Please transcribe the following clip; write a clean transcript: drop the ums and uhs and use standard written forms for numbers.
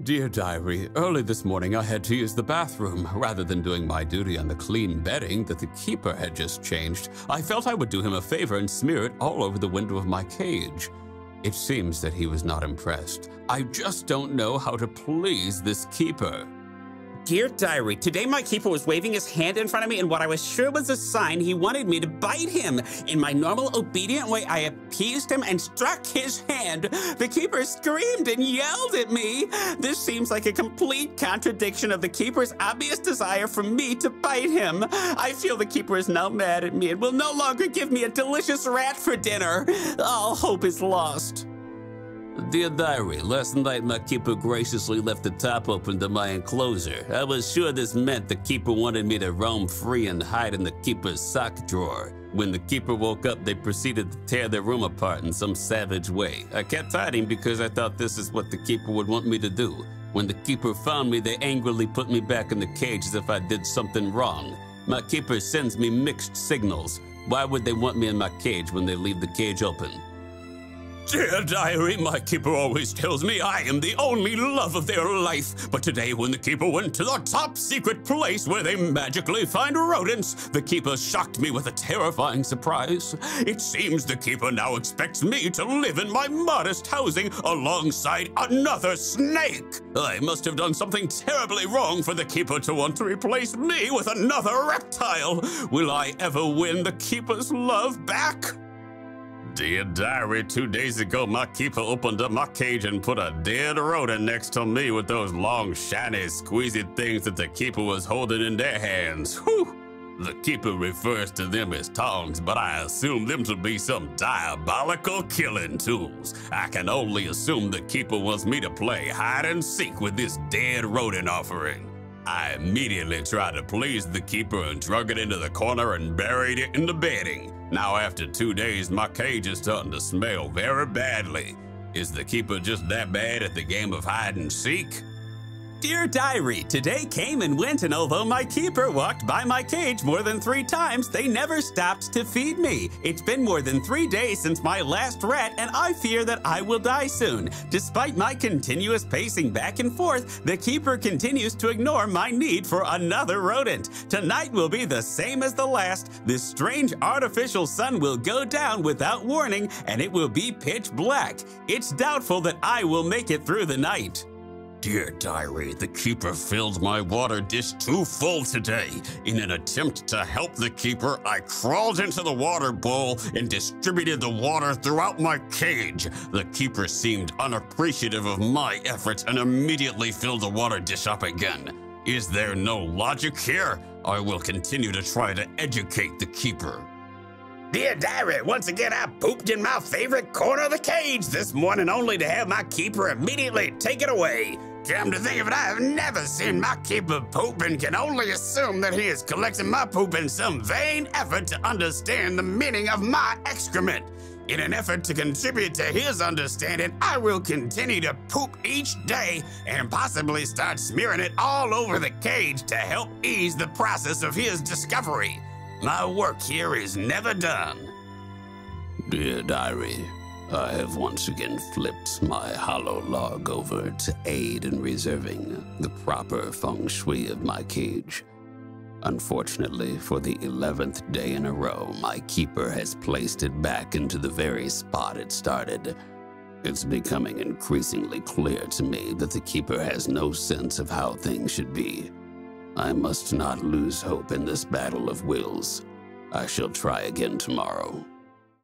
Dear Diary, early this morning I had to use the bathroom. Rather than doing my duty on the clean bedding that the keeper had just changed, I felt I would do him a favor and smear it all over the window of my cage. It seems that he was not impressed. I just don't know how to please this keeper. Dear Diary, today my keeper was waving his hand in front of me and what I was sure was a sign he wanted me to bite him. In my normal obedient way, I appeased him and struck his hand. The keeper screamed and yelled at me. This seems like a complete contradiction of the keeper's obvious desire for me to bite him. I feel the keeper is now mad at me and will no longer give me a delicious rat for dinner. All hope is lost. Dear Diary, last night my keeper graciously left the top open to my enclosure. I was sure this meant the keeper wanted me to roam free and hide in the keeper's sock drawer. When the keeper woke up, they proceeded to tear their room apart in some savage way. I kept hiding because I thought this is what the keeper would want me to do. When the keeper found me, they angrily put me back in the cage as if I did something wrong. My keeper sends me mixed signals. Why would they want me in my cage when they leave the cage open? Dear Diary, my keeper always tells me I am the only love of their life. But today, when the keeper went to the top secret place where they magically find rodents, the keeper shocked me with a terrifying surprise. It seems the keeper now expects me to live in my modest housing alongside another snake. I must have done something terribly wrong for the keeper to want to replace me with another reptile. Will I ever win the keeper's love back? Dear Diary, 2 days ago, my keeper opened up my cage and put a dead rodent next to me with those long, shiny, squeezy things that the keeper was holding in their hands. Whew! The keeper refers to them as tongs, but I assume them to be some diabolical killing tools. I can only assume the keeper wants me to play hide and seek with this dead rodent offering. I immediately tried to please the keeper and drug it into the corner and buried it in the bedding. Now, after 2 days, my cage is starting to smell very badly. Is the keeper just that bad at the game of hide and seek? Dear Diary, today came and went, and although my keeper walked by my cage more than 3 times, they never stopped to feed me. It's been more than 3 days since my last rat, and I fear that I will die soon. Despite my continuous pacing back and forth, the keeper continues to ignore my need for another rodent. Tonight will be the same as the last. This strange artificial sun will go down without warning, and it will be pitch black. It's doubtful that I will make it through the night. Dear Diary, the keeper filled my water dish too full today. In an attempt to help the keeper, I crawled into the water bowl and distributed the water throughout my cage. The keeper seemed unappreciative of my efforts and immediately filled the water dish up again. Is there no logic here? I will continue to try to educate the keeper. Dear Diary, once again I pooped in my favorite corner of the cage this morning only to have my keeper immediately take it away. Come to think of it, I have never seen my keeper poop and can only assume that he is collecting my poop in some vain effort to understand the meaning of my excrement. In an effort to contribute to his understanding, I will continue to poop each day and possibly start smearing it all over the cage to help ease the process of his discovery. My work here is never done. Dear Diary, I have once again flipped my hollow log over to aid in reserving the proper feng shui of my cage. Unfortunately, for the 11th day in a row, my keeper has placed it back into the very spot it started. It's becoming increasingly clear to me that the keeper has no sense of how things should be. I must not lose hope in this battle of wills. I shall try again tomorrow.